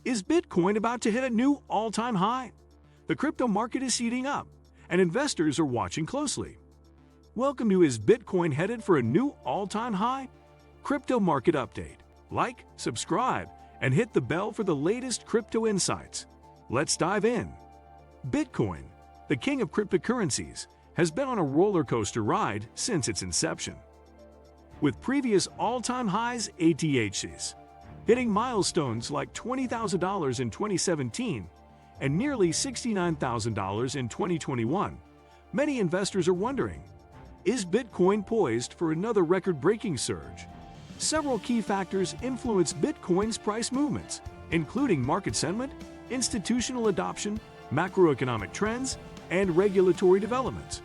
Is Bitcoin about to hit a new all-time high? The crypto market is heating up, and investors are watching closely. Welcome to Is Bitcoin Headed for a New All-Time High? Crypto Market Update. Like, subscribe, and hit the bell for the latest crypto insights. Let's dive in. Bitcoin, the king of cryptocurrencies, has been on a roller coaster ride since its inception. With previous all-time highs ATHs, hitting milestones like $20,000 in 2017 and nearly $69,000 in 2021, many investors are wondering, is Bitcoin poised for another record-breaking surge? Several key factors influence Bitcoin's price movements, including market sentiment, institutional adoption, macroeconomic trends, and regulatory developments.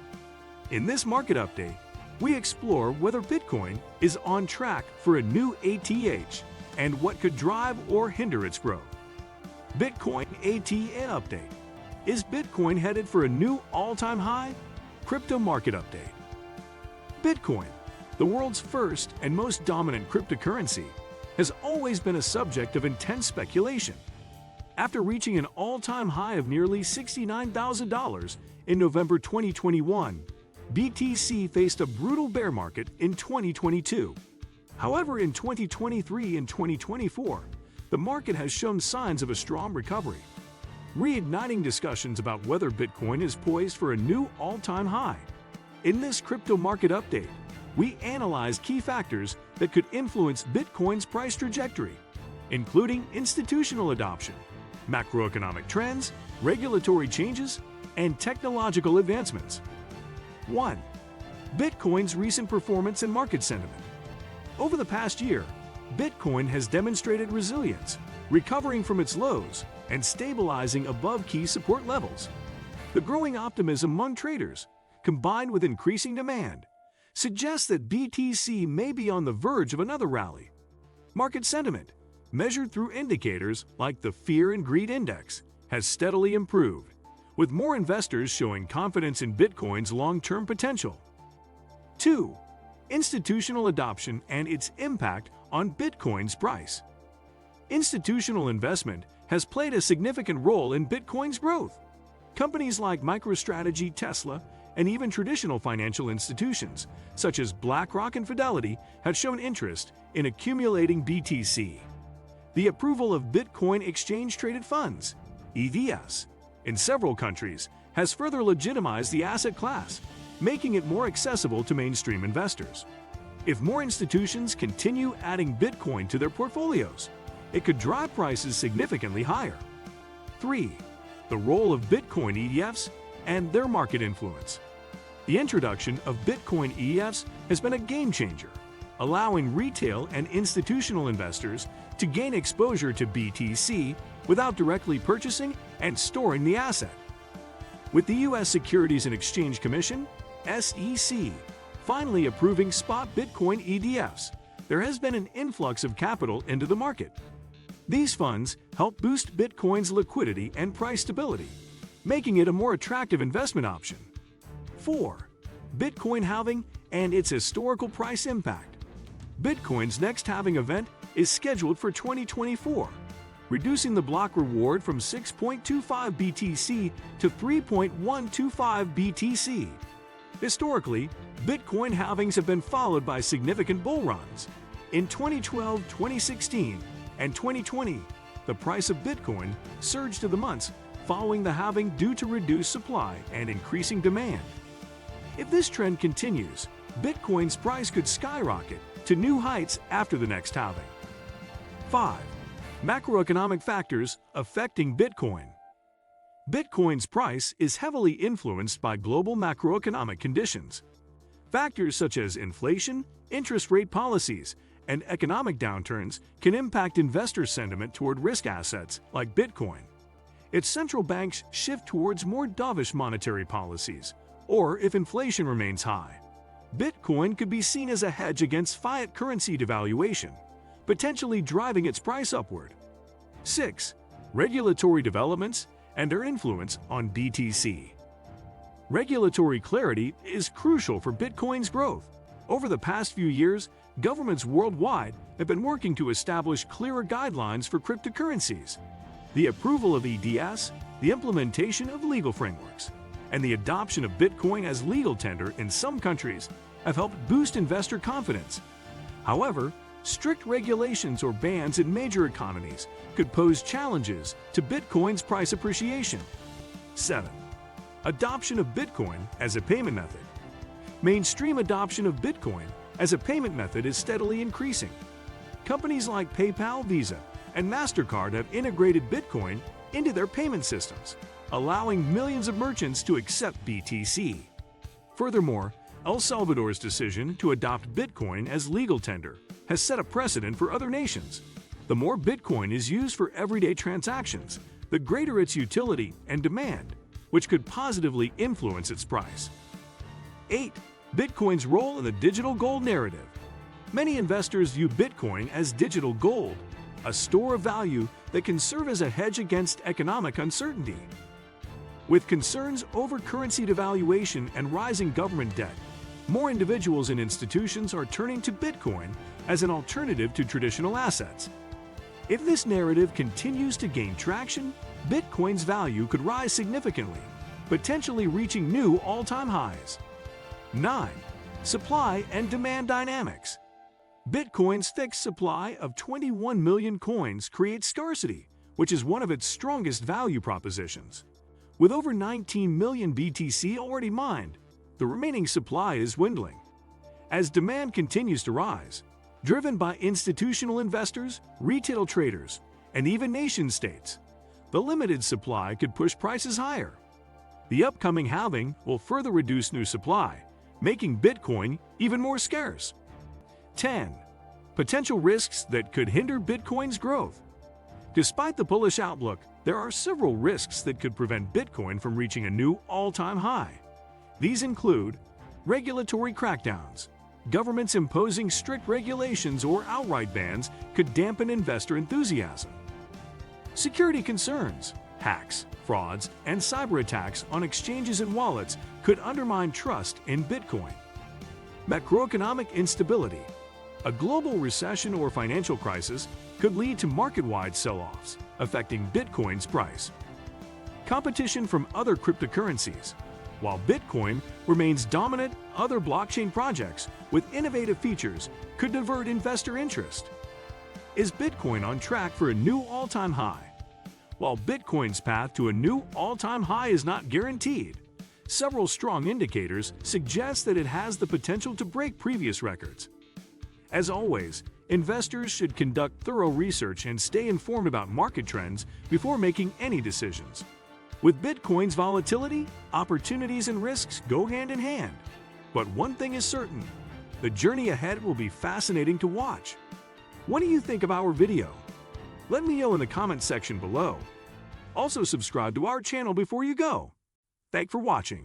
In this market update, we explore whether Bitcoin is on track for a new ATH and what could drive or hinder its growth. Bitcoin ATH Update. Is Bitcoin headed for a new all-time high? Crypto Market Update. Bitcoin, the world's first and most dominant cryptocurrency, has always been a subject of intense speculation. After reaching an all-time high of nearly $69,000 in November 2021, BTC faced a brutal bear market in 2022. However, in 2023 and 2024, the market has shown signs of a strong recovery, reigniting discussions about whether Bitcoin is poised for a new all-time high. In this crypto market update, we analyze key factors that could influence Bitcoin's price trajectory, including institutional adoption, macroeconomic trends, regulatory changes, and technological advancements. 1. Bitcoin's recent performance and market sentiment. Over the past year, Bitcoin has demonstrated resilience, recovering from its lows and stabilizing above key support levels. The growing optimism among traders, combined with increasing demand, suggests that BTC may be on the verge of another rally. Market sentiment, measured through indicators like the Fear and Greed Index, has steadily improved, with more investors showing confidence in Bitcoin's long-term potential. 2. Institutional adoption and its impact on Bitcoin's price. Institutional investment has played a significant role in Bitcoin's growth. Companies like MicroStrategy, Tesla, and even traditional financial institutions, such as BlackRock and Fidelity, have shown interest in accumulating BTC. The approval of Bitcoin Exchange-Traded Funds, ETFs, in several countries has further legitimized the asset class, making it more accessible to mainstream investors. If more institutions continue adding Bitcoin to their portfolios, it could drive prices significantly higher. 3. The role of Bitcoin ETFs and their market influence. The introduction of Bitcoin ETFs has been a game changer, allowing retail and institutional investors to gain exposure to BTC without directly purchasing and storing the asset. With the U.S. Securities and Exchange Commission, SEC, finally approving spot Bitcoin ETFs, there has been an influx of capital into the market. These funds help boost Bitcoin's liquidity and price stability, making it a more attractive investment option. 4. Bitcoin halving and its historical price impact. Bitcoin's next halving event is scheduled for 2024, reducing the block reward from 6.25 BTC to 3.125 BTC. Historically, Bitcoin halvings have been followed by significant bull runs. In 2012, 2016, and 2020, the price of Bitcoin surged to the months following the halving due to reduced supply and increasing demand. If this trend continues, Bitcoin's price could skyrocket to new heights after the next halving. 5. Macroeconomic factors affecting Bitcoin. Bitcoin's price is heavily influenced by global macroeconomic conditions. Factors such as inflation, interest rate policies, and economic downturns can impact investor sentiment toward risk assets like Bitcoin. If central banks shift towards more dovish monetary policies, or if inflation remains high, Bitcoin could be seen as a hedge against fiat currency devaluation, potentially driving its price upward. 6. Regulatory developments and their influence on BTC. Regulatory clarity is crucial for Bitcoin's growth. Over the past few years, governments worldwide have been working to establish clearer guidelines for cryptocurrencies. The approval of EDS, the implementation of legal frameworks, and the adoption of Bitcoin as legal tender in some countries have helped boost investor confidence. However, strict regulations or bans in major economies could pose challenges to Bitcoin's price appreciation. 7. Adoption of Bitcoin as a payment method. Mainstream adoption of Bitcoin as a payment method is steadily increasing. Companies like PayPal, Visa, and MasterCard have integrated Bitcoin into their payment systems, allowing millions of merchants to accept BTC. Furthermore, El Salvador's decision to adopt Bitcoin as legal tender has set a precedent for other nations. The more Bitcoin is used for everyday transactions, the greater its utility and demand, which could positively influence its price. 8. Bitcoin's role in the digital gold narrative. Many investors view Bitcoin as digital gold, a store of value that can serve as a hedge against economic uncertainty. With concerns over currency devaluation and rising government debt, more individuals and institutions are turning to Bitcoin as an alternative to traditional assets. If this narrative continues to gain traction, Bitcoin's value could rise significantly, potentially reaching new all-time highs. 9. Supply and demand dynamics. Bitcoin's fixed supply of 21 million coins creates scarcity, which is one of its strongest value propositions. With over 19 million BTC already mined, the remaining supply is dwindling. As demand continues to rise, driven by institutional investors, retail traders, and even nation-states, the limited supply could push prices higher. The upcoming halving will further reduce new supply, making Bitcoin even more scarce. 10. Potential risks that could hinder Bitcoin's growth. Despite the bullish outlook, there are several risks that could prevent Bitcoin from reaching a new all-time high. These include regulatory crackdowns. Governments imposing strict regulations or outright bans could dampen investor enthusiasm. Security concerns. Hacks, frauds, and cyber attacks on exchanges and wallets could undermine trust in Bitcoin. Macroeconomic instability. A global recession or financial crisis could lead to market-wide sell-offs, affecting Bitcoin's price. Competition from other cryptocurrencies. While Bitcoin remains dominant, other blockchain projects with innovative features could divert investor interest. Is Bitcoin on track for a new all-time high? While Bitcoin's path to a new all-time high is not guaranteed, several strong indicators suggest that it has the potential to break previous records. As always, investors should conduct thorough research and stay informed about market trends before making any decisions. With Bitcoin's volatility, opportunities and risks go hand in hand. But one thing is certain, the journey ahead will be fascinating to watch. What do you think of our video? Let me know in the comment section below. Also subscribe to our channel before you go. Thanks for watching.